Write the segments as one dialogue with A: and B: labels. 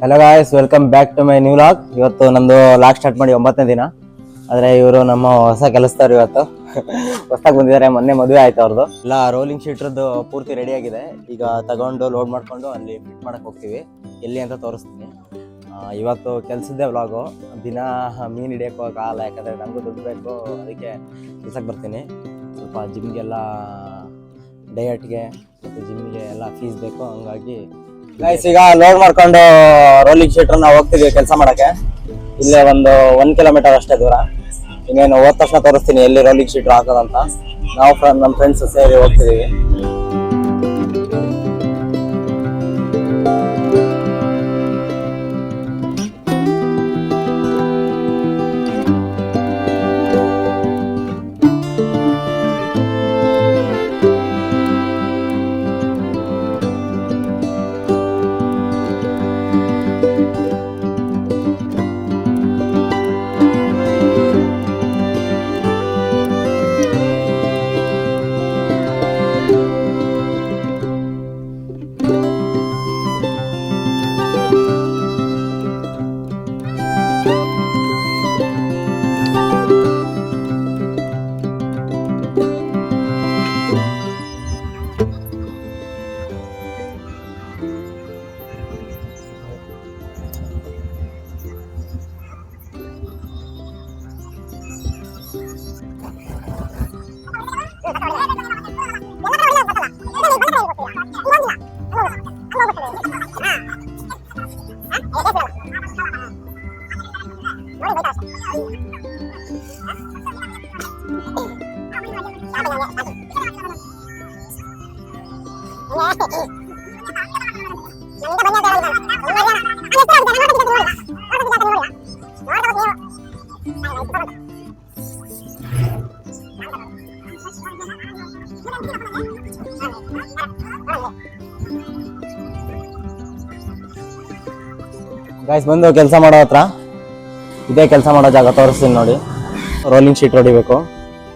A: Hello guys, welcome back to my new vlog. ಇವತ್ತು ನಮ್ಮದು log start ಮಾಡಿ 9ನೇ ದಿನ. ಆದರೆ ಇವರು ನಮ್ಮ ಹೊಸ ಕೆಲಸದವ್ರು. ಇವತ್ತು ಹೊಸದಾಗಿ ಬಂದಿದ್ದಾರೆ. ಮೊನ್ನೆ ಮದುವೆ ಆಯ್ತು ಅವ್ರದ್ದು. ಎಲ್ಲ ರೋಲಿಂಗ್ ಶೀಟ್ರದ್ದು ಪೂರ್ತಿ ರೆಡಿ ಆಗಿದೆ. ಈಗ ತಗೊಂಡು ಲೋಡ್ ಮಾಡ್ಕೊಂಡು ಅಲ್ಲಿ ಫಿಟ್ ಮಾಡಕ್ಕೆ ಹೋಗ್ತೀವಿ. ಎಲ್ಲಿ ಅಂತ ತೋರಿಸ್ತೀನಿ. ಇವತ್ತು ಕೆಲಸದ್ದೇ ವ್ಲಾಗು. ದಿನ ಮೀನು ಹಿಡಿಯೋಕೆ ಹೋಗೋಕ್ಕಾಗಲ್ಲ, ಯಾಕಂದರೆ ನಮಗೂ ದುಡ್ಡು ಬೇಕು. ಅದಕ್ಕೆ ಕೆಲ್ಸಕ್ಕೆ ಬರ್ತೀನಿ. ಸ್ವಲ್ಪ ಜಿಮ್ಗೆಲ್ಲ ಡಯಟ್ಗೆ ಮತ್ತು ಜಿಮ್ಗೆ ಎಲ್ಲ ಫೀಸ್ ಬೇಕು. ಹಂಗಾಗಿ ಗೈಸ್ ಈಗ ಲೋಡ್ ಮಾಡ್ಕೊಂಡು ರೋಲಿಂಗ್ ಶೀಟ್ರ್ ನಾವು ಹೋಗ್ತಿದೀವಿ ಕೆಲಸ ಮಾಡಕ್ಕೆ. ಇಲ್ಲೇ ಒಂದು 1 ಕಿಲೋಮೀಟರ್ ಅಷ್ಟೇ ದೂರ. ಇನ್ನೇನು ಹೋದ ತಕ್ಷಣ ತೋರಿಸ್ತೀನಿ ಎಲ್ಲಿ ರೋಲಿಂಗ್ ಶೀಟ್ರ್ ಹಾಕೋದಂತ. ನಾವು ನಮ್ಮ ಫ್ರೆಂಡ್ಸ್ ಸೇರಿ ಹೋಗ್ತಿದೀವಿ. ಗೈಸ್ ಬಂದು ಕೆಲಸ ಮಾಡೋ ಹತ್ರ ಇದೇ ಕೆಲಸ ಮಾಡೋ ಜಾಗ ತೋರಿಸ್ತೀನಿ ನೋಡಿ. ರೋಲಿಂಗ್ ಶೀಟ್ ಹೊಡಿಬೇಕು.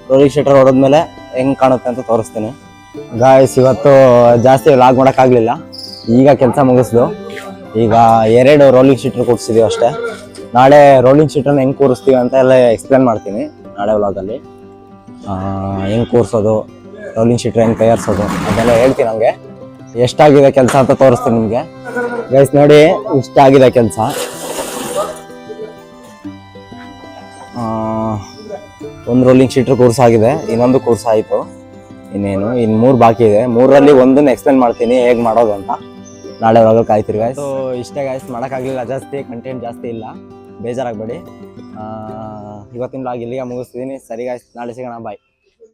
A: ರೋಲಿಂಗ್ ಶೀಟರ್ ಹೊಡೆದ್ಮೇಲೆ ಹೆಂಗೆ ಕಾಣುತ್ತೆ ಅಂತ ತೋರಿಸ್ತೀನಿ. ಗಾಯ್ಸ್ ಇವತ್ತು ಜಾಸ್ತಿ ಲಾಗ್ ಮಾಡೋಕ್ಕಾಗಲಿಲ್ಲ. ಈಗ ಕೆಲಸ ಮುಗಿಸ್ದು ಈಗ 2 ರೋಲಿಂಗ್ ಶೀಟ್ರ್ ಕೂರಿಸಿದೀವಿ ಅಷ್ಟೇ. ನಾಳೆ ರೋಲಿಂಗ್ ಶೀಟ್ರನ್ನ ಹೆಂಗೆ ಕೂರಿಸ್ತೀವಿ ಅಂತ ಎಲ್ಲ ಎಕ್ಸ್ಪ್ಲೇನ್ ಮಾಡ್ತೀನಿ ನಾಳೆ ವ್ಲಾಗಲ್ಲಿ. ಹೆಂಗೆ ಕೂರಿಸೋದು, ರೋಲಿಂಗ್ ಶೀಟ್ರ್ ಹೆಂಗೆ ತಯಾರಿಸೋದು ಅದೆಲ್ಲ ಹೇಳ್ತೀನಿ. ನಮಗೆ ಎಷ್ಟಾಗಿದೆ ಕೆಲಸ ಅಂತ ತೋರಿಸ್ತೀನಿ ನಿಮಗೆ. ಗೈಸ್ ನೋಡಿ, ಇಷ್ಟ ಆಗಿದೆ ಕೆಲಸ. ಒಂದು ರೋಲಿಂಗ್ ಶೀಟ್ರ್ ಕೋರ್ಸ್ ಆಗಿದೆ, ಇನ್ನೊಂದು ಕೋರ್ಸ್ ಆಯಿತು. ಇನ್ನೇನು ಇನ್ನು 3 ಬಾಕಿ ಇದೆ. 3ರಲ್ಲಿ ಒಂದನ್ನು ಎಕ್ಸ್ಪ್ಲೇನ್ ಮಾಡ್ತೀನಿ ಹೇಗೆ ಮಾಡೋದು ಅಂತ. ನಾಳೆ ಒಳಗೆ ಕಾಯ್ತಿರಿ ಗಾಯ್ಸ್. ಇಷ್ಟೇ ಗಾಯ್ಸ್, ಮಾಡೋಕ್ಕಾಗಲಿಲ್ಲ, ಜಾಸ್ತಿ ಕಂಟೆಂಟ್ ಜಾಸ್ತಿ ಇಲ್ಲ, ಬೇಜಾರಾಗಬೇಡಿ. ಇವತ್ತಿನ ಲಾಗ್ ಇಲ್ಲಿಗೆ ಮುಗಿಸ್ತಿದ್ದೀನಿ. ಸರಿ ಗಾಯ್ಸ್, ನಾಳೆ ಸಿಗೋಣ, ಬಾಯ್.